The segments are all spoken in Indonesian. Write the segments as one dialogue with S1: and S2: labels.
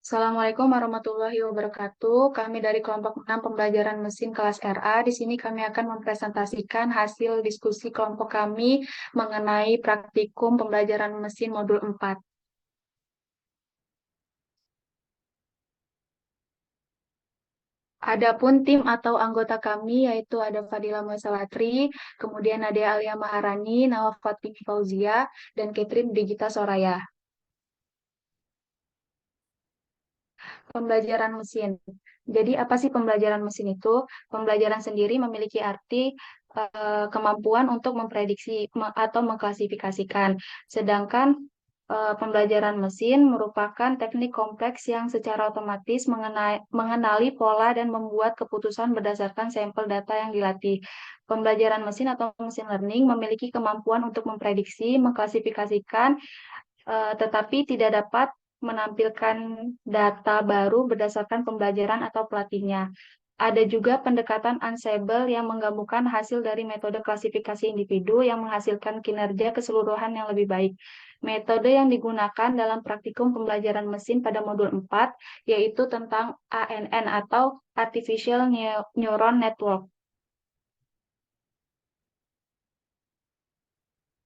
S1: Assalamualaikum warahmatullahi wabarakatuh. Kami dari kelompok 6 pembelajaran mesin kelas RA. Di sini kami akan mempresentasikan hasil diskusi kelompok kami mengenai praktikum pembelajaran mesin modul 4. Adapun tim atau anggota kami yaitu ada Fadila Muesawatri, kemudian ada Alia Maharani, Nawaf Fatimi Fauzia, dan Catherine Digita Soraya. Pembelajaran mesin. Jadi apa sih pembelajaran mesin itu? Pembelajaran sendiri memiliki arti kemampuan untuk memprediksi atau mengklasifikasikan. Sedangkan pembelajaran mesin merupakan teknik kompleks yang secara otomatis mengenali pola dan membuat keputusan berdasarkan sampel data yang dilatih. Pembelajaran mesin atau machine learning memiliki kemampuan untuk memprediksi, mengklasifikasikan, tetapi tidak dapat menampilkan data baru berdasarkan pembelajaran atau pelatihnya. Ada juga pendekatan Ensemble yang menggabungkan hasil dari metode klasifikasi individu yang menghasilkan kinerja keseluruhan yang lebih baik. Metode yang digunakan dalam praktikum pembelajaran mesin pada modul 4 yaitu tentang ANN atau Artificial Neuron Network.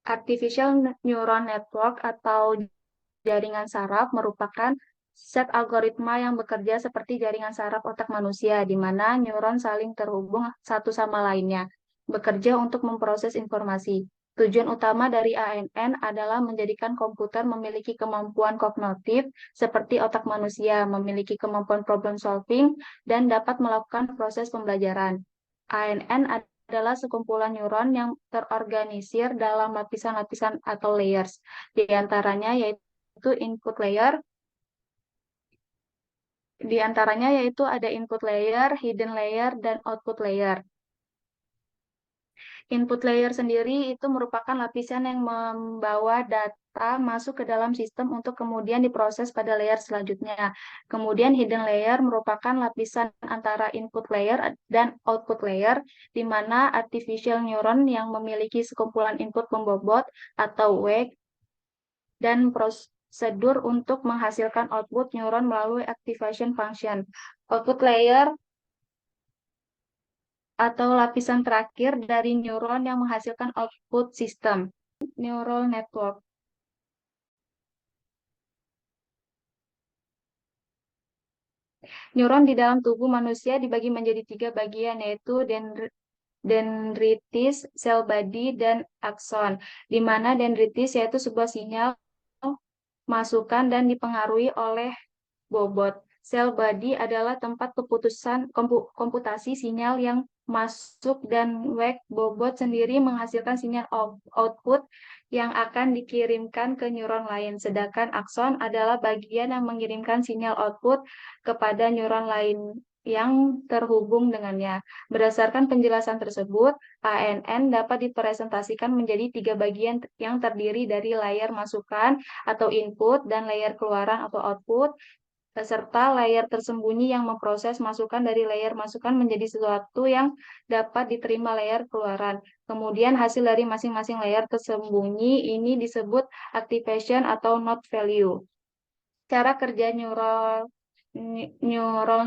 S1: Artificial Neuron Network atau jaringan saraf merupakan set algoritma yang bekerja seperti jaringan saraf otak manusia, di mana neuron saling terhubung satu sama lainnya, bekerja untuk memproses informasi. Tujuan utama dari ANN adalah menjadikan komputer memiliki kemampuan kognitif seperti otak manusia, memiliki kemampuan problem solving, dan dapat melakukan proses pembelajaran. ANN adalah sekumpulan neuron yang terorganisir dalam lapisan-lapisan atau layers. Di antaranya yaitu input layer, di antaranya yaitu ada input layer, hidden layer, dan output layer. Input layer sendiri itu merupakan lapisan yang membawa data masuk ke dalam sistem untuk kemudian diproses pada layer selanjutnya. Kemudian hidden layer merupakan lapisan antara input layer dan output layer, di mana artificial neuron yang memiliki sekumpulan input pembobot atau wake dan prosedur untuk menghasilkan output neuron melalui activation function. Output layer atau lapisan terakhir dari neuron yang menghasilkan output sistem, neural network. Neuron di dalam tubuh manusia dibagi menjadi tiga bagian, yaitu dendritis, sel body, dan akson. Di mana dendritis yaitu sebuah sinyal masukan dan dipengaruhi oleh bobot. Sel body adalah tempat keputusan komputasi sinyal yang masuk dan wake bobot sendiri menghasilkan sinyal output yang akan dikirimkan ke neuron lain. Sedangkan akson adalah bagian yang mengirimkan sinyal output kepada neuron lain yang terhubung dengannya. Berdasarkan penjelasan tersebut, ANN dapat dipresentasikan menjadi tiga bagian yang terdiri dari layar masukan atau input dan layar keluaran atau output, serta layar tersembunyi yang memproses masukan dari layar masukan menjadi sesuatu yang dapat diterima layar keluaran. Kemudian hasil dari masing-masing layar tersembunyi ini disebut activation atau node value. Cara kerja neural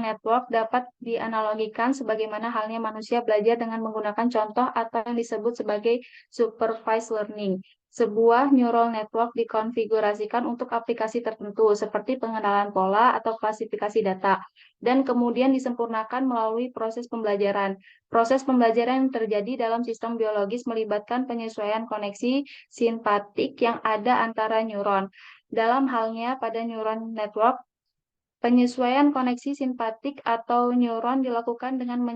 S1: network dapat dianalogikan sebagaimana halnya manusia belajar dengan menggunakan contoh atau yang disebut sebagai supervised learning. Sebuah neural network dikonfigurasikan untuk aplikasi tertentu, seperti pengenalan pola atau klasifikasi data, dan kemudian disempurnakan melalui proses pembelajaran. Proses pembelajaran yang terjadi dalam sistem biologis melibatkan penyesuaian koneksi simpatik yang ada antara neuron. Dalam halnya pada neuron network, penyesuaian koneksi simpatik atau neuron dilakukan dengan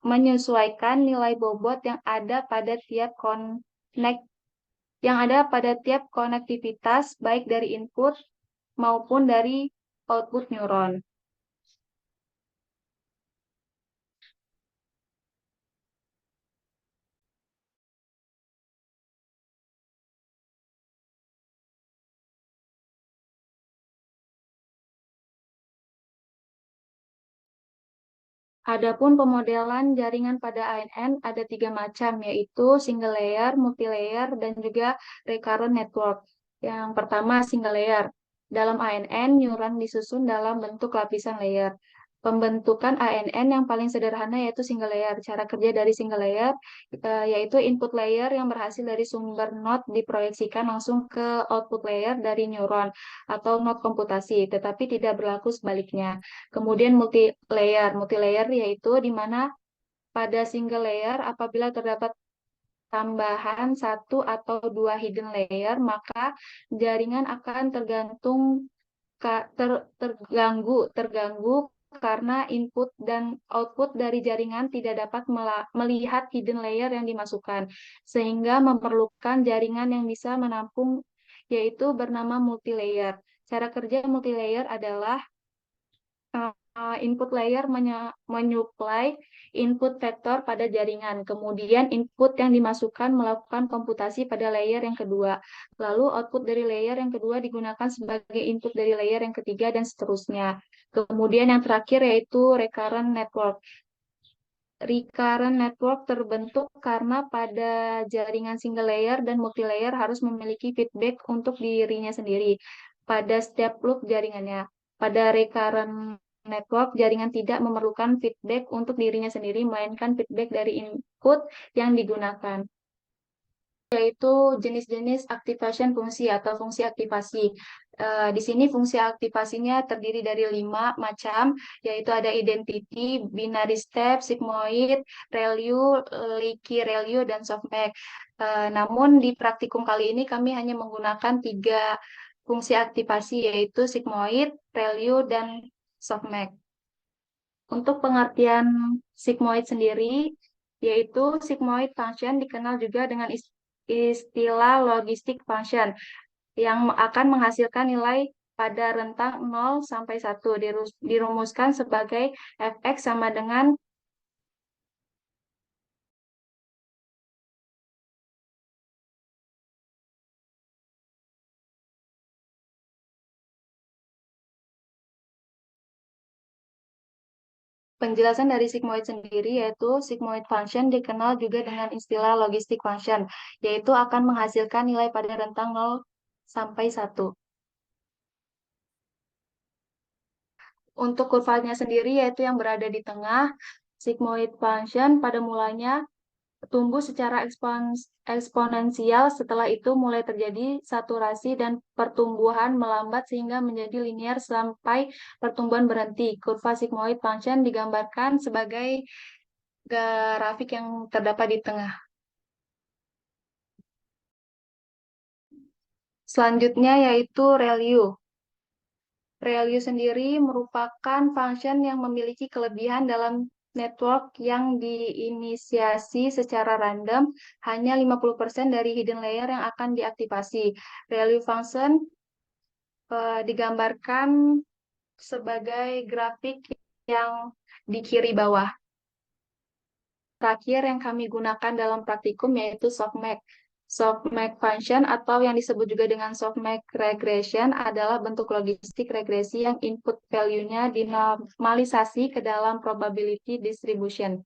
S1: menyesuaikan nilai bobot yang ada pada tiap konektivitas baik dari input maupun dari output neuron. Adapun pemodelan jaringan pada ANN ada tiga macam, yaitu single layer, multi layer, dan juga recurrent network. Yang pertama single layer. Dalam ANN, neuron disusun dalam bentuk lapisan layer. Pembentukan ANN yang paling sederhana yaitu single layer. Cara kerja dari single layer yaitu input layer yang berhasil dari sumber node diproyeksikan langsung ke output layer dari neuron atau node komputasi, tetapi tidak berlaku sebaliknya. Kemudian multi-layer. Multi-layer yaitu di mana pada single layer apabila terdapat tambahan satu atau dua hidden layer, maka jaringan akan terganggu karena input dan output dari jaringan tidak dapat melihat hidden layer yang dimasukkan, sehingga memerlukan jaringan yang bisa menampung, yaitu bernama multilayer. Cara kerja multilayer adalah input layer menyuplai input vektor pada jaringan. Kemudian input yang dimasukkan melakukan komputasi pada layer yang kedua. Lalu output dari layer yang kedua digunakan sebagai input dari layer yang ketiga dan seterusnya. Kemudian yang terakhir yaitu recurrent network. Recurrent network terbentuk karena pada jaringan single layer dan multilayer harus memiliki feedback untuk dirinya sendiri pada setiap loop jaringannya. Pada recurrent network, jaringan tidak memerlukan feedback untuk dirinya sendiri, melainkan feedback dari input yang digunakan, yaitu jenis-jenis activation fungsi atau fungsi aktivasi. Di sini fungsi aktivasinya terdiri dari 5 macam, yaitu ada identity, binary step, sigmoid, ReLU, leaky ReLU, dan softmax. Namun di praktikum kali ini kami hanya menggunakan 3 fungsi aktivasi, yaitu sigmoid, ReLU, dan softmax. Untuk pengertian sigmoid sendiri, yaitu sigmoid function dikenal juga dengan istilah logistic function yang akan menghasilkan nilai pada rentang 0 sampai 1, dirumuskan sebagai fx sama dengan penjelasan dari sigmoid sendiri, yaitu sigmoid function dikenal juga dengan istilah logistic function, yaitu akan menghasilkan nilai pada rentang 0 sampai 1. Untuk kurvanya sendiri yaitu yang berada di tengah, sigmoid function pada mulanya tumbuh secara eksponensial, setelah itu mulai terjadi saturasi dan pertumbuhan melambat sehingga menjadi linear sampai pertumbuhan berhenti. Kurva sigmoid function digambarkan sebagai grafik yang terdapat di tengah. Selanjutnya yaitu ReLU. ReLU sendiri merupakan function yang memiliki kelebihan dalam network yang diinisiasi secara random, hanya 50% dari hidden layer yang akan diaktifasi. ReLU function digambarkan sebagai grafik yang di kiri bawah. Terakhir yang kami gunakan dalam praktikum yaitu softmax. Softmax function atau yang disebut juga dengan softmax regression adalah bentuk logistik regresi yang input value-nya dinormalisasi ke dalam probability distribution.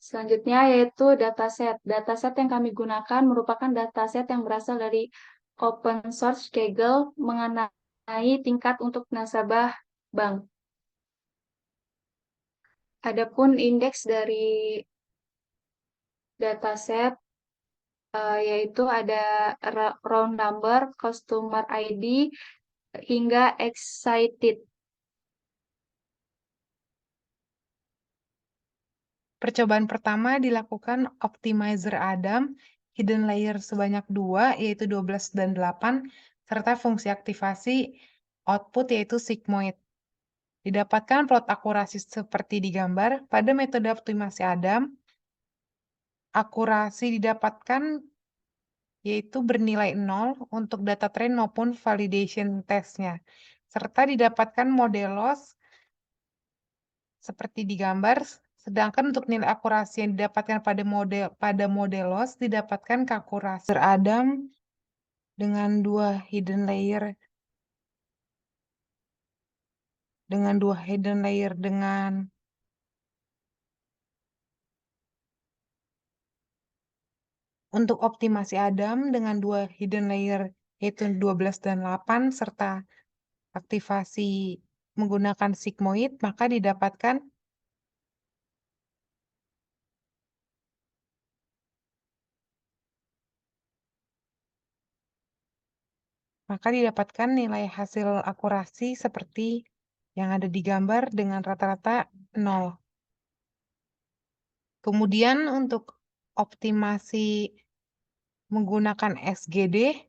S1: Selanjutnya yaitu dataset. Dataset yang kami gunakan merupakan dataset yang berasal dari open source Kaggle mengenai tingkat untuk nasabah bank. Adapun indeks dari dataset yaitu ada round number, customer ID, hingga excited.
S2: Percobaan pertama dilakukan optimizer Adam, hidden layer sebanyak 2, yaitu 12 dan 8, serta fungsi aktivasi output yaitu sigmoid. Didapatkan plot akurasi seperti digambar. Pada metode optimasi Adam, akurasi didapatkan yaitu bernilai 0 untuk data train maupun validation testnya, serta didapatkan model loss seperti digambar, sedangkan untuk nilai akurasi yang didapatkan pada model loss didapatkan keakurasi Adam dengan dua hidden layer dengan Untuk optimasi Adam dengan dua hidden layer yaitu 12 dan 8 serta aktivasi menggunakan sigmoid, maka didapatkan nilai hasil akurasi seperti yang ada di gambar dengan rata-rata 0. Kemudian untuk optimasi menggunakan SGD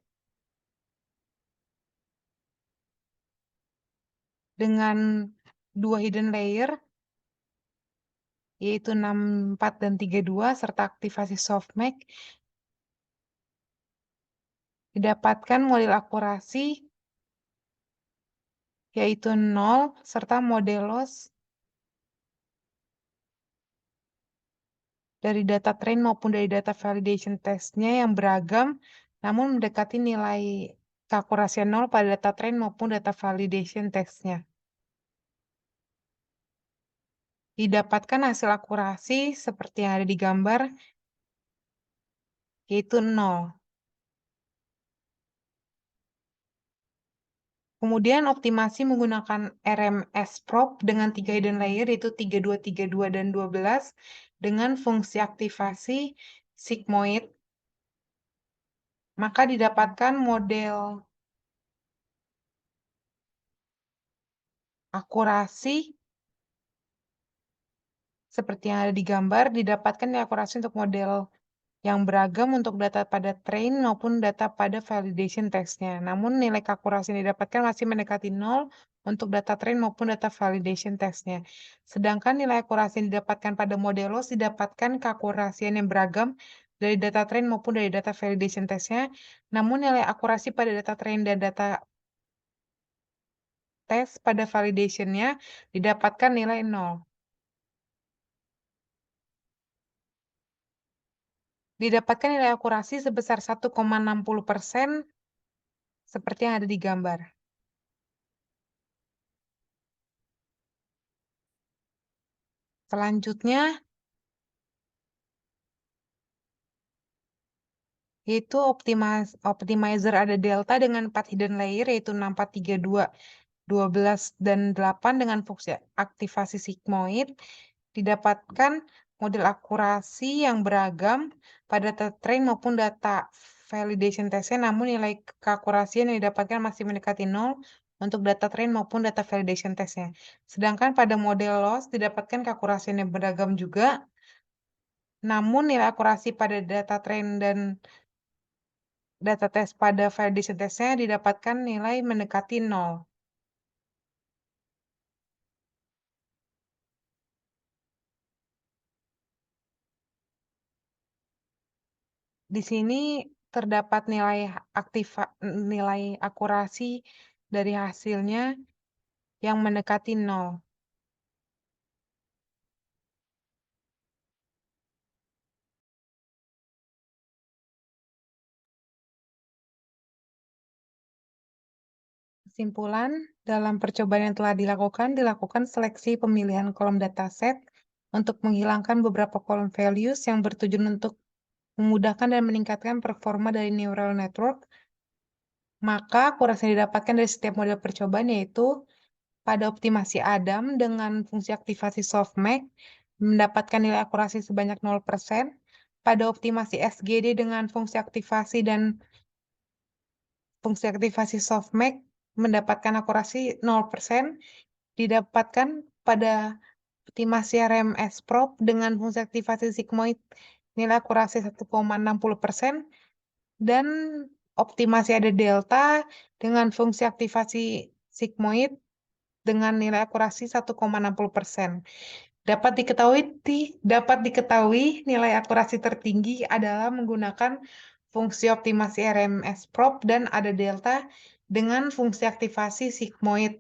S2: dengan dua hidden layer yaitu 64 dan 32 serta aktivasi softmax, didapatkan model akurasi yaitu 0 serta model loss dari data train maupun dari data validation testnya yang beragam, namun mendekati nilai keakurasian 0 pada data train maupun data validation testnya. Didapatkan hasil akurasi seperti yang ada di gambar, yaitu 0. Kemudian optimasi menggunakan RMS probe dengan 3 hidden layer, yaitu 32, 32, dan 12, dengan fungsi aktivasi sigmoid, maka didapatkan model akurasi seperti yang ada di gambar, didapatkan nilai akurasi untuk model yang beragam untuk data pada train maupun data pada validation testnya. Namun nilai keakurasi yang didapatkan masih mendekati 0 untuk data train maupun data validation testnya. Sedangkan nilai akurasi yang didapatkan pada model loss didapatkan keakurasian yang beragam dari data train maupun dari data validation testnya. Namun nilai akurasi pada data train dan data tes pada validationnya didapatkan nilai 0. Didapatkan nilai akurasi sebesar 1,60% seperti yang ada di gambar. Selanjutnya, yaitu optimizer ada delta dengan 4 hidden layer, yaitu 64, 32, 12, dan 8 dengan fungsi aktivasi sigmoid. Didapatkan model akurasi yang beragam pada data train maupun data validation testnya, namun nilai keakurasian yang didapatkan masih mendekati 0 untuk data train maupun data validation testnya. Sedangkan pada model loss didapatkan keakurasian yang beragam juga, namun nilai akurasi pada data train dan data tes pada validation testnya didapatkan nilai mendekati 0. Di sini terdapat nilai akurasi dari hasilnya yang mendekati 0. Kesimpulan, dalam percobaan yang telah dilakukan seleksi pemilihan kolom dataset untuk menghilangkan beberapa kolom values yang bertujuan untuk memudahkan dan meningkatkan performa dari neural network. Maka akurasi yang didapatkan dari setiap model percobaan yaitu pada optimasi Adam dengan fungsi aktivasi softmax mendapatkan nilai akurasi sebanyak 0%, pada optimasi SGD dengan fungsi aktivasi softmax mendapatkan akurasi 0%, didapatkan pada optimasi RMS probe dengan fungsi aktivasi sigmoid nilai akurasi 1,60%, dan optimasi ada delta dengan fungsi aktivasi sigmoid dengan nilai akurasi 1,60%. Dapat diketahui nilai akurasi tertinggi adalah menggunakan fungsi optimasi RMS probe dan ada delta dengan fungsi aktivasi sigmoid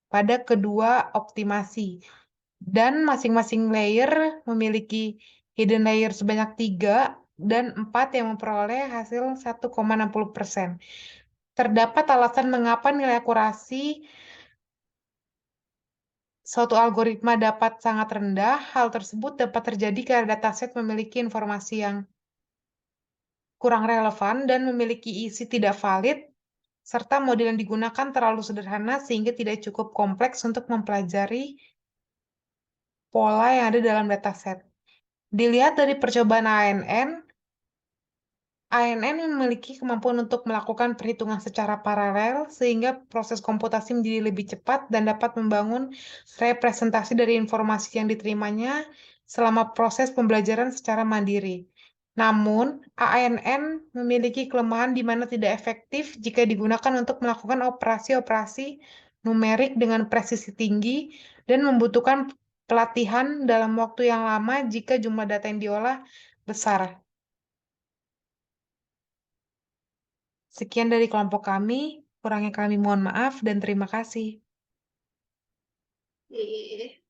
S2: pada kedua optimasi. Dan masing-masing layer memiliki hidden layer sebanyak 3 dan 4 yang memperoleh hasil 1,60%. Terdapat alasan mengapa nilai akurasi suatu algoritma dapat sangat rendah. Hal tersebut dapat terjadi karena dataset memiliki informasi yang kurang relevan dan memiliki isi tidak valid, serta model yang digunakan terlalu sederhana sehingga tidak cukup kompleks untuk mempelajari pola yang ada dalam dataset. Dilihat dari percobaan ANN memiliki kemampuan untuk melakukan perhitungan secara paralel sehingga proses komputasi menjadi lebih cepat dan dapat membangun representasi dari informasi yang diterimanya selama proses pembelajaran secara mandiri. Namun, ANN memiliki kelemahan di mana tidak efektif jika digunakan untuk melakukan operasi-operasi numerik dengan presisi tinggi dan membutuhkan pelatihan dalam waktu yang lama jika jumlah data yang diolah besar. Sekian dari kelompok kami, kurangnya kami mohon maaf dan terima kasih.
S1: Ih.